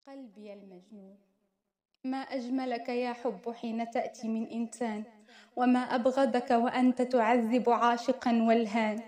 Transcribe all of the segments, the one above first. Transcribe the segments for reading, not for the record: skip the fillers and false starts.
قلبي المجنون. ما أجملك يا حب حين تأتي من إنسان، وما أبغضك وأنت تعذب عاشقا والهان.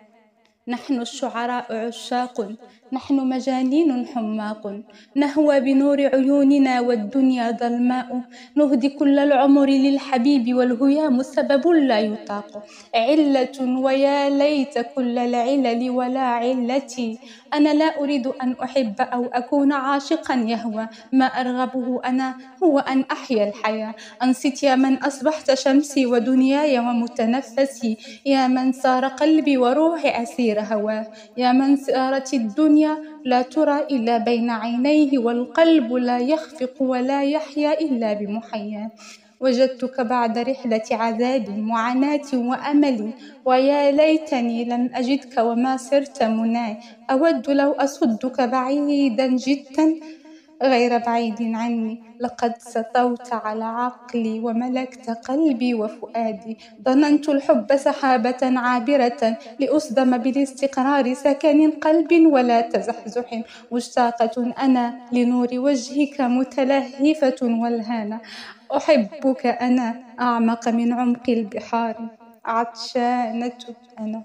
نحن الشعراء عشاق، نحن مجانين حماق، نهوى بنور عيوننا والدنيا ظلماء، نهدي كل العمر للحبيب والهيام سبب لا يطاق. علة ويا ليت كل العلل ولا علتي، أنا لا أريد أن أحب أو أكون عاشقا يهوى، ما أرغبه أنا هو أن أحيا الحياة. أنصت يا من أصبحت شمسي ودنياي ومتنفسي، يا من صار قلبي وروحي أسير هواه، يا من سارت الدنيا لا ترى إلا بين عينيه، والقلب لا يخفق ولا يحيا إلا بمحياه. وجدتك بعد رحلة عذاب وعناة وأمل، ويا ليتني لم أجدك وما صرت مناي. أود لو أصدك بعيدا جدا غير بعيد عني، لقد سطوت على عقلي وملكت قلبي وفؤادي. ظننت الحب سحابة عابرة لأصدم بالاستقرار سكن قلب ولا تزحزح، مشتاقة أنا لنور وجهك متلهفة والهانة. أحبك أنا أعمق من عمق البحار، عطشانة أنا.